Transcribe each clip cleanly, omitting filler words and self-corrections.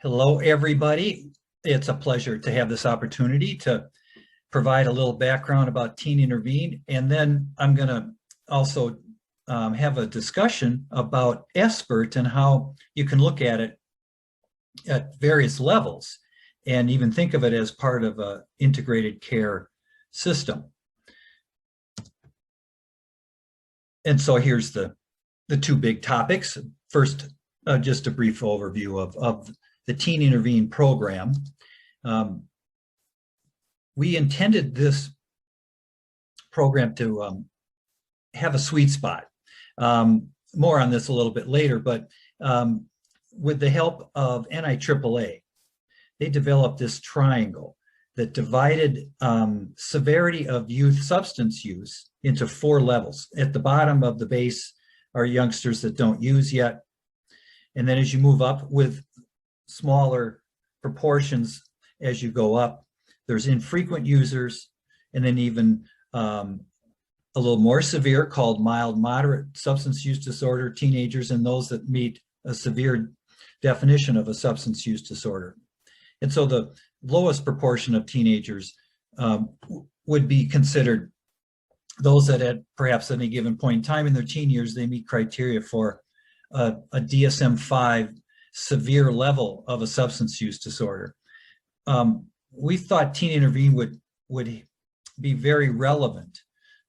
Hello, everybody. It's a pleasure to have this opportunity to provide a little background about Teen Intervene, and then I'm going to also have a discussion about SBIRT and how you can look at it at various levels and even think of it as part of an integrated care system. And so here's the two big topics. First, just a brief overview of the Teen Intervene program. We intended this program to have a sweet spot. More on this a little bit later, but with the help of NIAAA, they developed this triangle that divided severity of youth substance use into 4 levels. At the bottom of the base are youngsters that don't use yet. And then as you move up with smaller proportions as you go up, there's infrequent users, and then even a little more severe called mild moderate substance use disorder teenagers, and those that meet a severe definition of a substance use disorder. And so the lowest proportion of teenagers would be considered those that at perhaps any given point in time in their teen years, they meet criteria for a DSM-5 severe level of a substance use disorder. We thought Teen Intervene would be very relevant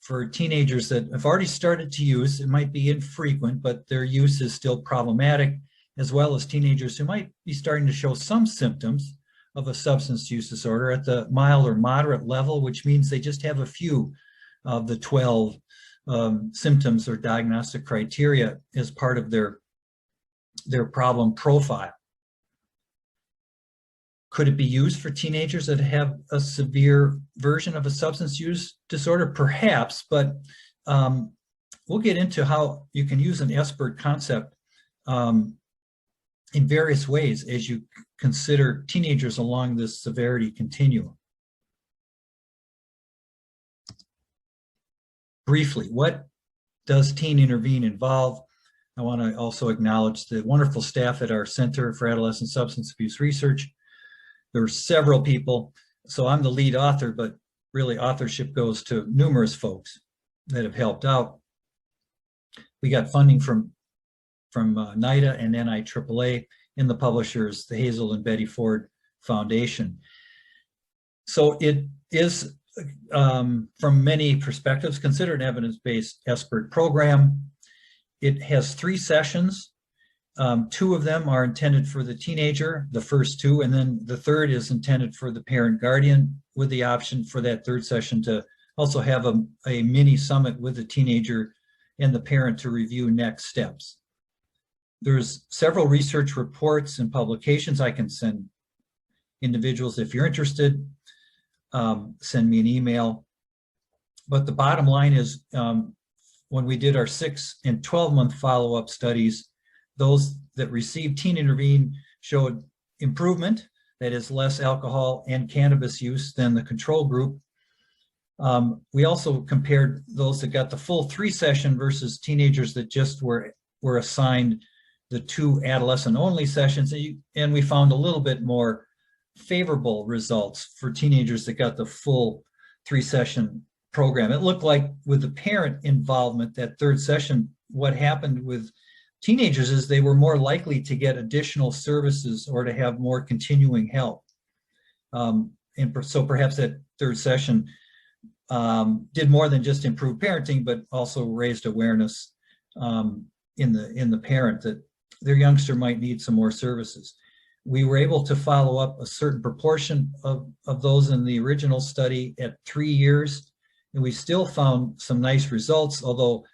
for teenagers that have already started to use. It might be infrequent, but their use is still problematic, as well as teenagers who might be starting to show some symptoms of a substance use disorder at the mild or moderate level, which means they just have a few of the 12 symptoms or diagnostic criteria as part of their problem profile. Could it be used for teenagers that have a severe version of a substance use disorder? Perhaps, but we'll get into how you can use an SBIRT concept in various ways as you consider teenagers along this severity continuum. Briefly, what does Teen Intervene involve? I want to also acknowledge the wonderful staff at our Center for Adolescent Substance Abuse Research. There are several people, so I'm the lead author, but really authorship goes to numerous folks that have helped out. We got funding from NIDA and NIAAA, and the publishers, the Hazel and Betty Ford Foundation. So it is, from many perspectives, considered an evidence-based SBIRT program. It has 3 sessions. 2 of them are intended for the teenager, the first 2, and then the third is intended for the parent guardian, with the option for that third session to also have a mini summit with the teenager and the parent to review next steps. There's several research reports and publications. I can send individuals, if you're interested, send me an email. But the bottom line is, when we did our 6 and 12-month follow-up studies, those that received Teen Intervene showed improvement, that is less alcohol and cannabis use than the control group. We also compared those that got the full 3-session versus teenagers that just were assigned the 2 adolescent-only sessions, and we found a little bit more favorable results for teenagers that got the full 3-session program. It looked like with the parent involvement, that third session, what happened with teenagers is they were more likely to get additional services or to have more continuing help. And so perhaps that third session did more than just improve parenting, but also raised awareness in the parent that their youngster might need some more services. We were able to follow up a certain proportion of those in the original study at 3 years, and we still found some nice results, although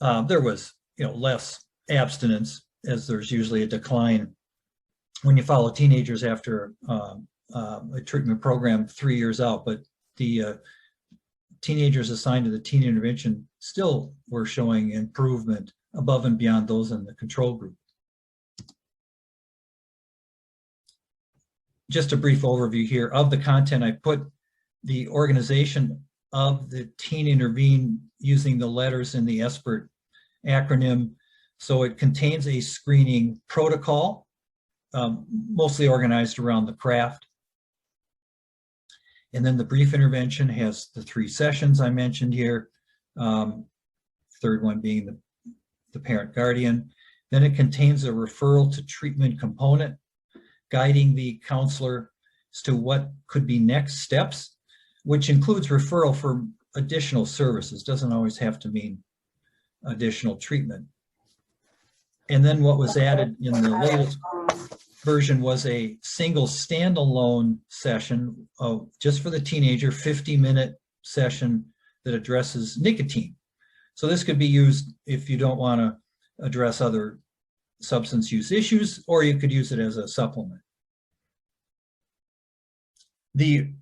there was less abstinence, as there's usually a decline when you follow teenagers after a treatment program 3 years out. But the teenagers assigned to the teen intervention still were showing improvement above and beyond those in the control group. Just a brief overview here of the content. I put the organization of the Teen Intervene using the letters in the SBIRT acronym. So it contains a screening protocol mostly organized around the craft. And then the brief intervention has the 3 sessions I mentioned here, third one being the parent guardian. Then it contains a referral to treatment component, guiding the counselor as to what could be next steps, which includes referral for additional services. Doesn't always have to mean additional treatment. And then what was added in the latest version was a single standalone session just for the teenager, 50-minute session that addresses nicotine. So this could be used if you don't want to address other substance use issues, or you could use it as a supplement. The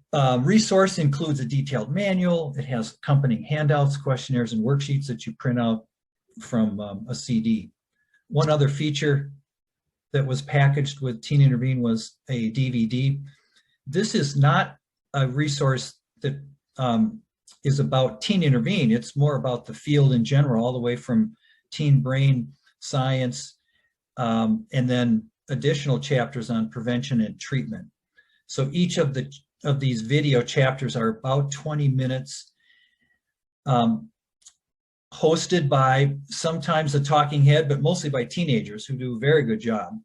resource includes a detailed manual. It has accompanying handouts, questionnaires, and worksheets that you print out from a CD. One other feature that was packaged with Teen Intervene was a DVD. This is not a resource that is about Teen Intervene. It's more about the field in general, all the way from teen brain science, and then additional chapters on prevention and treatment. So each of these video chapters are about 20 minutes, hosted by sometimes a talking head, but mostly by teenagers who do a very good job.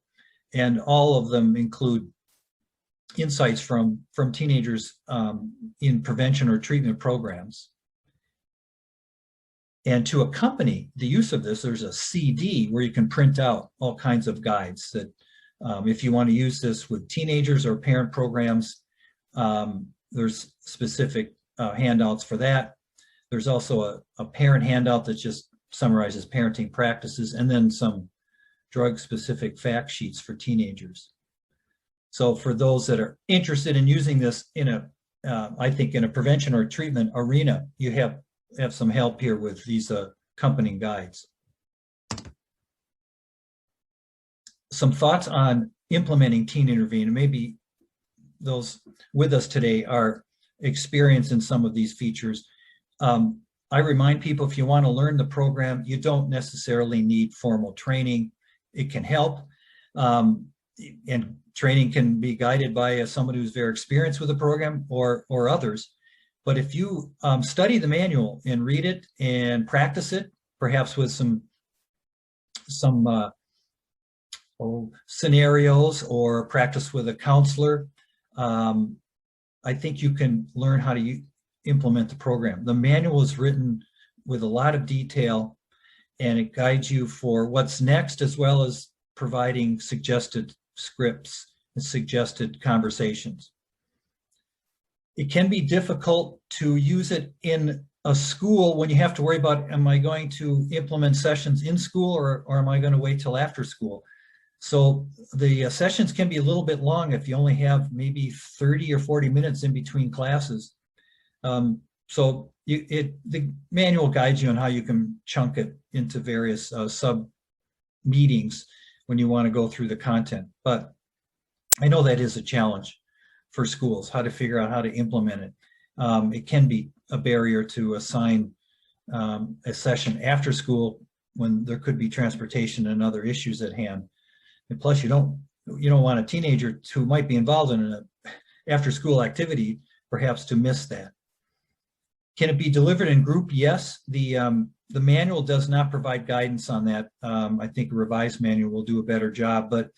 And all of them include insights from teenagers in prevention or treatment programs. And to accompany the use of this, there's a CD where you can print out all kinds of guides that if you want to use this with teenagers or parent programs, there's specific handouts for that. There's also a parent handout that just summarizes parenting practices, and then some drug-specific fact sheets for teenagers. So for those that are interested in using this in I think in a prevention or treatment arena, you have some help here with these accompanying guides. Some thoughts on implementing Teen Intervene, and maybe those with us today are experienced in some of these features. I remind people, if you want to learn the program, you don't necessarily need formal training. It can help, and training can be guided by someone who's very experienced with the program or others. But if you study the manual and read it and practice it, perhaps with some scenarios, or practice with a counselor, I think you can learn how to implement the program. The manual is written with a lot of detail, and it guides you for what's next, as well as providing suggested scripts and suggested conversations. It can be difficult to use it in a school when you have to worry about, am I going to implement sessions in school, or am I going to wait till after school? So the sessions can be a little bit long if you only have maybe 30 or 40 minutes in between classes. So the manual guides you on how you can chunk it into various sub meetings when you want to go through the content. But I know that is a challenge for schools, how to figure out how to implement it. It can be a barrier to assign a session after school when there could be transportation and other issues at hand. And plus, you don't want a teenager who might be involved in an after-school activity perhaps to miss that. Can it be delivered in group? Yes. The manual does not provide guidance on that. I think a revised manual will do a better job. But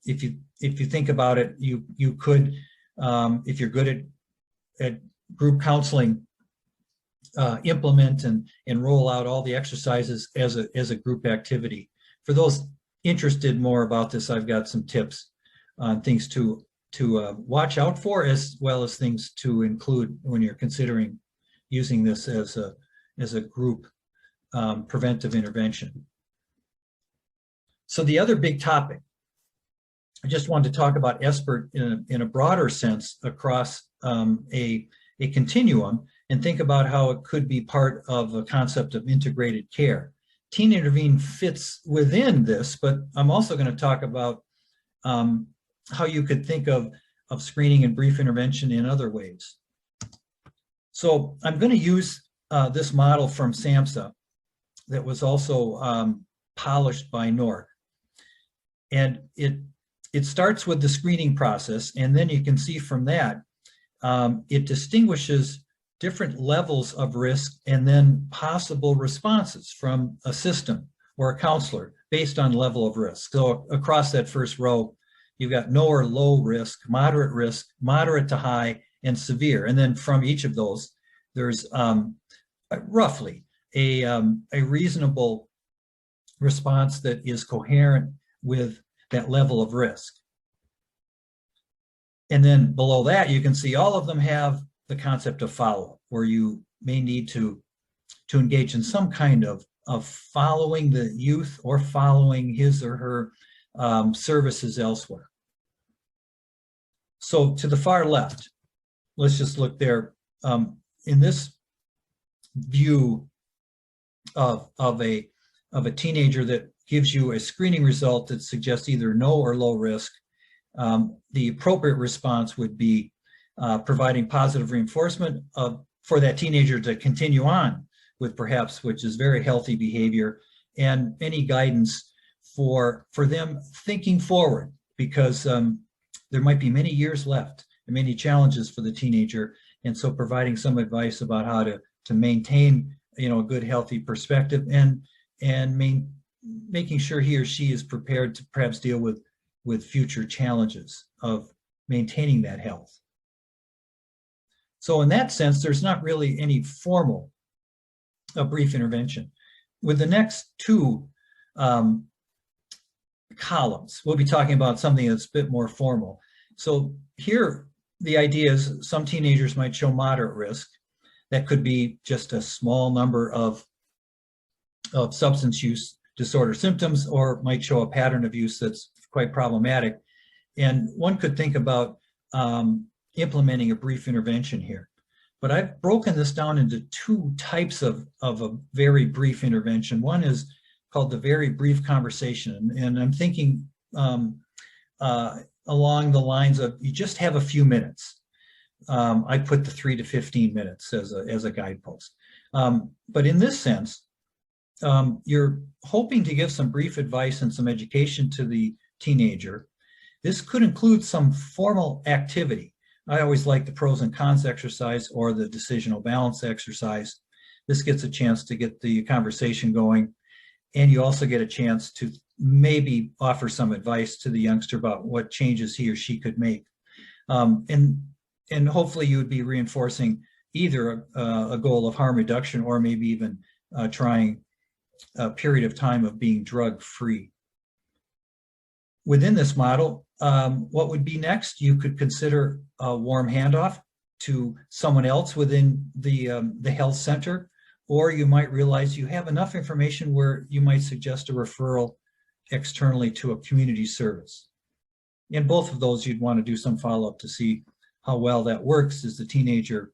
if you think about it, you could, if you're good at group counseling, implement and roll out all the exercises as a group activity. For those interested more about this, I've got some tips on things to watch out for, as well as things to include when you're considering using this as a group preventive intervention. So the other big topic, I just wanted to talk about SBIRT in a broader sense across a continuum, and think about how it could be part of a concept of integrated care. Teen Intervene fits within this, but I'm also going to talk about how you could think of screening and brief intervention in other ways. So I'm going to use this model from SAMHSA that was also polished by NORC. And it it starts with the screening process, and then you can see from that, it distinguishes different levels of risk and then possible responses from a system or a counselor based on level of risk. So across that first row, you've got no or low risk, moderate to high, and severe. And then from each of those, there's roughly a reasonable response that is coherent with that level of risk. And then below that, you can see all of them have the concept of follow-up, where you may need to engage in some kind of following the youth or following his or her services elsewhere. So to the far left, let's just look there. In this view of a teenager that gives you a screening result that suggests either no or low risk, the appropriate response would be providing positive reinforcement for that teenager to continue on with perhaps, which is very healthy behavior, and any guidance for them thinking forward, because there might be many years left and many challenges for the teenager. And so providing some advice about how to maintain, a good, healthy perspective and making sure he or she is prepared to perhaps deal with future challenges of maintaining that health. So in that sense, there's not really any formal brief intervention. With the next two columns, we'll be talking about something that's a bit more formal. So here, the idea is some teenagers might show moderate risk. That could be just a small number of substance use disorder symptoms, or might show a pattern of use that's quite problematic. And one could think about implementing a brief intervention here. But I've broken this down into two types of a very brief intervention. One is called the very brief conversation. And I'm thinking along the lines of, you just have a few minutes. I put the 3 to 15 minutes as a guidepost. But in this sense, you're hoping to give some brief advice and some education to the teenager. This could include some formal activity. I always like the pros and cons exercise or the decisional balance exercise. This gets a chance to get the conversation going, and you also get a chance to maybe offer some advice to the youngster about what changes he or she could make. And hopefully you would be reinforcing either a goal of harm reduction or maybe even trying a period of time of being drug-free. Within this model, what would be next? You could consider a warm handoff to someone else within the health center, or you might realize you have enough information where you might suggest a referral externally to a community service. In both of those, you'd want to do some follow-up to see how well that works. Is the teenager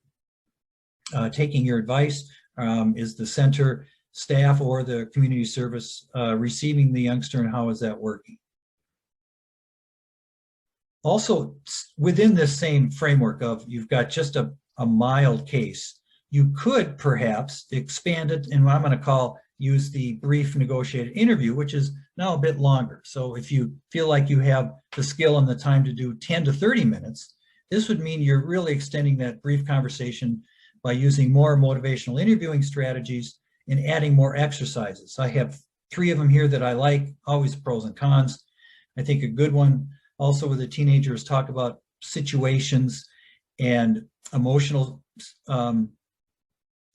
taking your advice? Is the center staff or the community service receiving the youngster, and how is that working? Also, within this same framework of you've got just a mild case, you could perhaps expand it, and what I'm going to use the brief negotiated interview, which is now a bit longer. So if you feel like you have the skill and the time to do 10 to 30 minutes, this would mean you're really extending that brief conversation by using more motivational interviewing strategies and adding more exercises. I have 3 of them here that I like, always pros and cons. I think a good one also with the teenagers, talk about situations and emotional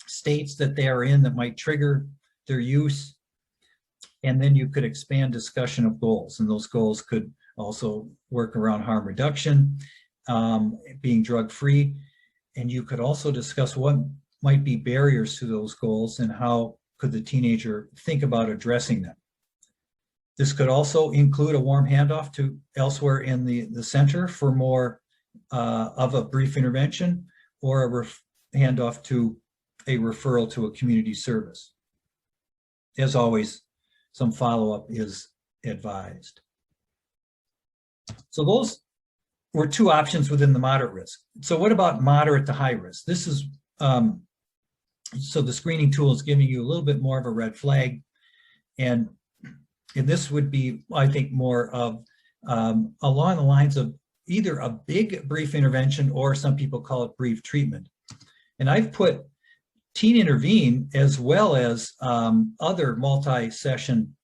states that they are in that might trigger their use. And then you could expand discussion of goals, and those goals could also work around harm reduction, being drug-free, and you could also discuss what might be barriers to those goals and how could the teenager think about addressing them. This could also include a warm handoff to elsewhere in the center for more of a brief intervention, or a handoff to a referral to a community service. As always, some follow-up is advised. So those were 2 options within the moderate risk. So what about moderate to high risk? This is, so the screening tool is giving you a little bit more of a red flag, and this would be, I think, more of along the lines of either a big brief intervention or some people call it brief treatment. And I've put teen intervene as well as other multi-session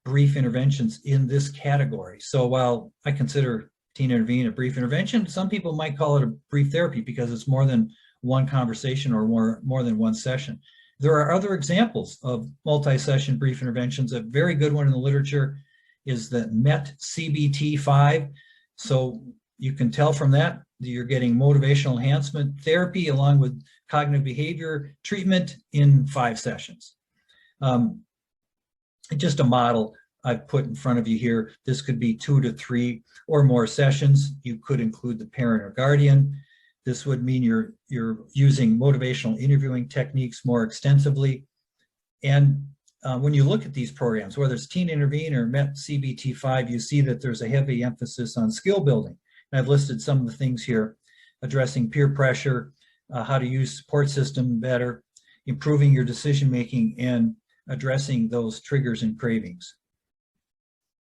brief interventions in this category. So while I consider teen intervene a brief intervention, some people might call it a brief therapy because it's more than one conversation or more than one session. There are other examples of multi-session brief interventions. A very good one in the literature is the MET CBT5. So you can tell from that you're getting motivational enhancement therapy along with cognitive behavior treatment in 5 sessions. Just a model I've put in front of you here. This could be 2 to 3 or more sessions. You could include the parent or guardian. This would mean you're using motivational interviewing techniques more extensively. And when you look at these programs, whether it's Teen Intervene or MET CBT5, you see that there's a heavy emphasis on skill building. And I've listed some of the things here: addressing peer pressure, how to use support system better, improving your decision making, and addressing those triggers and cravings.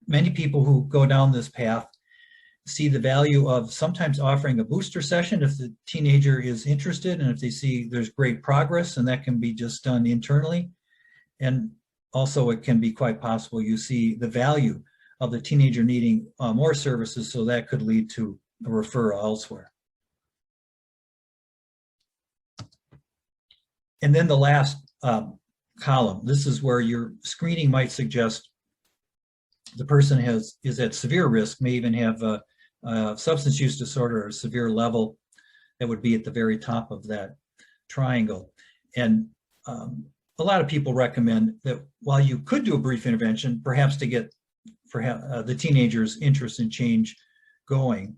Many people who go down this path see the value of sometimes offering a booster session if the teenager is interested and if they see there's great progress, and that can be just done internally. And also it can be quite possible you see the value of the teenager needing more services, so that could lead to a referral elsewhere. And then the last column, this is where your screening might suggest the person is at severe risk, may even have a substance use disorder or a severe level. That would be at the very top of that triangle. And a lot of people recommend that while you could do a brief intervention, perhaps to get the teenager's interest in change going,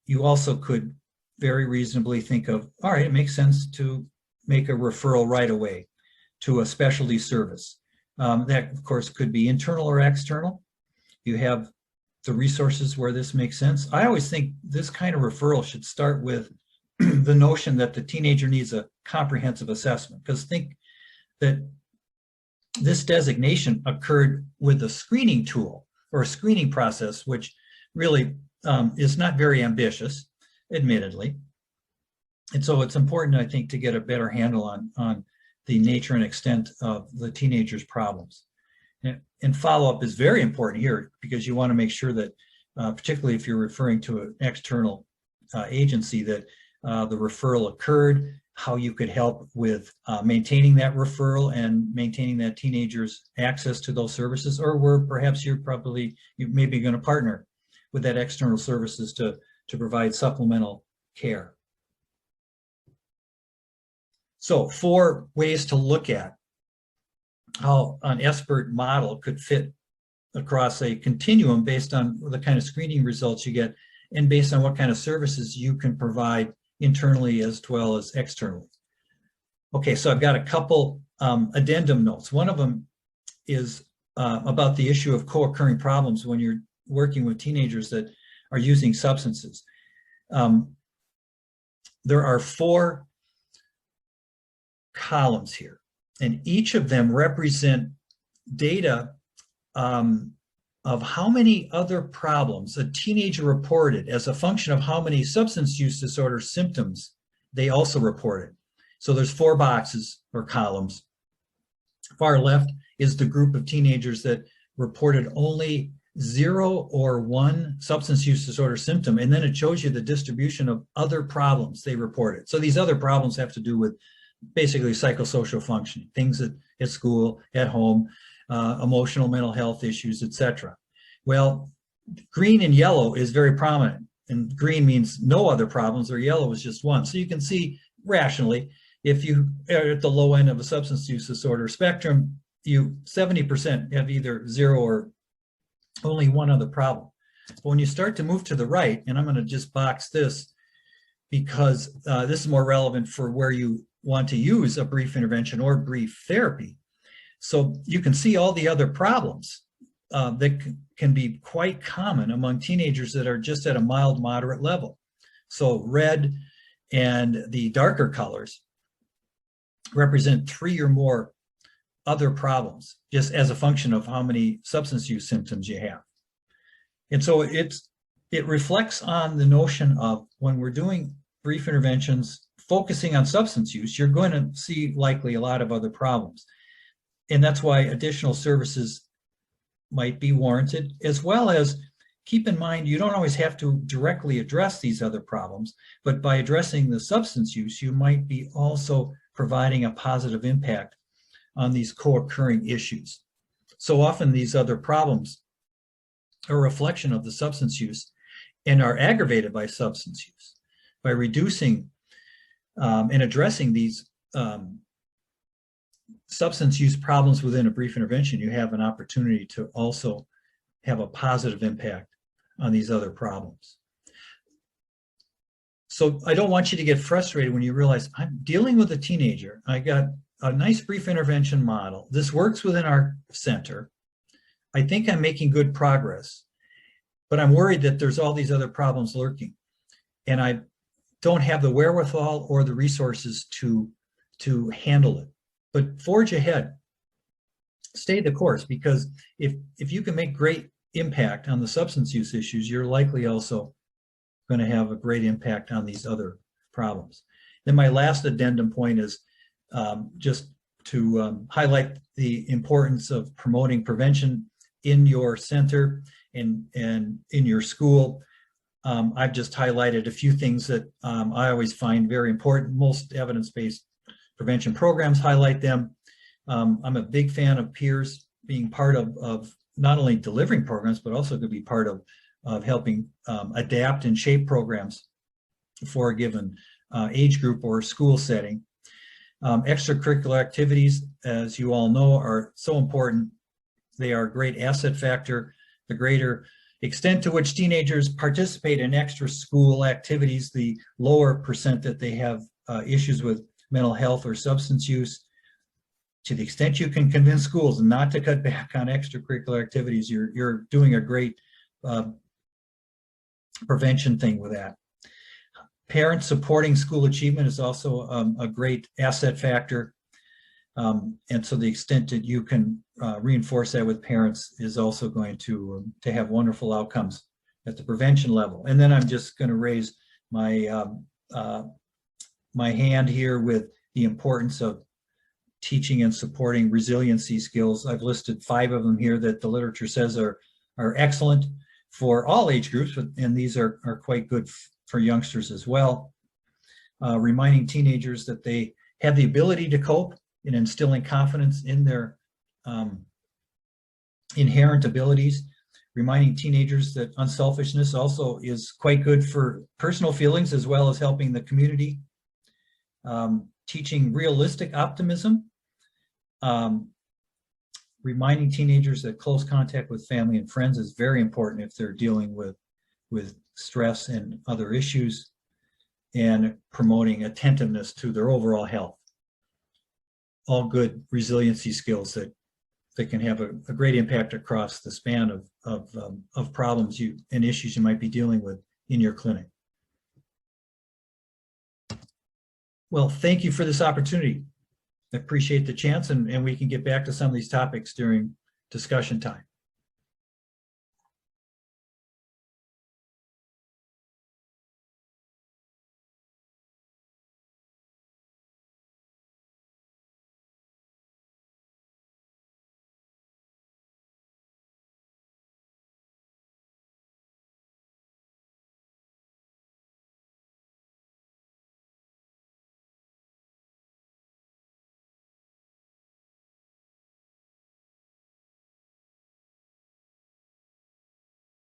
you also could very reasonably think of, all right, it makes sense to make a referral right away to a specialty service. That, of course, could be internal or external. You have the resources where this makes sense. I always think this kind of referral should start with the notion that the teenager needs a comprehensive assessment, because think that this designation occurred with a screening tool or a screening process, which really is not very ambitious, admittedly. And so it's important, I think, to get a better handle on the nature and extent of the teenager's problems. And follow-up is very important here, because you want to make sure that, particularly if you're referring to an external agency, that the referral occurred, how you could help with maintaining that referral and maintaining that teenager's access to those services, or where perhaps you may be going to partner with that external services to provide supplemental care. So 4 ways to look at how an SBIRT model could fit across a continuum based on the kind of screening results you get and based on what kind of services you can provide internally as well as externally. Okay, so I've got a couple addendum notes. One of them is about the issue of co-occurring problems when you're working with teenagers that are using substances. There are 4 columns here, and each of them represent data of how many other problems a teenager reported as a function of how many substance use disorder symptoms they also reported. So there's 4 boxes or columns. Far left is the group of teenagers that reported only 0 or 1 substance use disorder symptom, and then it shows you the distribution of other problems they reported. So these other problems have to do with basically psychosocial functioning, things at school, at home, emotional, mental health issues, etc. Well, green and yellow is very prominent, and green means no other problems, or yellow is just one. So you can see rationally, if you are at the low end of a substance use disorder spectrum, 70% have either 0 or only 1 other problem. But when you start to move to the right, and I'm going to just box this because this is more relevant for where you want to use a brief intervention or brief therapy. So you can see all the other problems that can be quite common among teenagers that are just at a mild, moderate level. So red and the darker colors represent 3 or more other problems, just as a function of how many substance use symptoms you have. And so it reflects on the notion of when we're doing brief interventions, focusing on substance use, you're going to see likely a lot of other problems. And that's why additional services might be warranted, as well as keep in mind, you don't always have to directly address these other problems, but by addressing the substance use, you might be also providing a positive impact on these co-occurring issues. So often these other problems are a reflection of the substance use and are aggravated by substance use. By reducing and addressing these substance use problems within a brief intervention, you have an opportunity to also have a positive impact on these other problems. So I don't want you to get frustrated when you realize I'm dealing with a teenager. I got a nice brief intervention model. This works within our center. I think I'm making good progress, but I'm worried that there's all these other problems lurking, and I don't have the wherewithal or the resources to handle it. But forge ahead, stay the course, because if you can make great impact on the substance use issues, you're likely also going to have a great impact on these other problems. Then my last addendum point is just to highlight the importance of promoting prevention in your center and in your school. I've just highlighted a few things that I always find very important. Most evidence-based prevention programs highlight them. I'm a big fan of peers being part of not only delivering programs, but also to be part of helping adapt and shape programs for a given age group or school setting. Extracurricular activities, as you all know, are so important. They are a great asset factor. The greater extent to which teenagers participate in extra school activities, the lower percent that they have issues with mental health or substance use. To the extent you can convince schools not to cut back on extracurricular activities, you're doing a great prevention thing with that. Parents supporting school achievement is also a great asset factor. And so the extent that you can reinforce that with parents is also going to have wonderful outcomes at the prevention level. And then I'm just going to raise my my hand here with the importance of teaching and supporting resiliency skills. I've listed 5 of them here that the literature says are excellent for all age groups, and these are quite good for youngsters as well. Reminding teenagers that they have the ability to cope and instilling confidence in their inherent abilities. Reminding teenagers that unselfishness also is quite good for personal feelings as well as helping the community. Teaching realistic optimism. Reminding teenagers that close contact with family and friends is very important if they're dealing with stress and other issues, and promoting attentiveness to their overall health. All good resiliency skills that can have a great impact across the span of problems and issues you might be dealing with in your clinic. Well, thank you for this opportunity. I appreciate the chance, and we can get back to some of these topics during discussion time.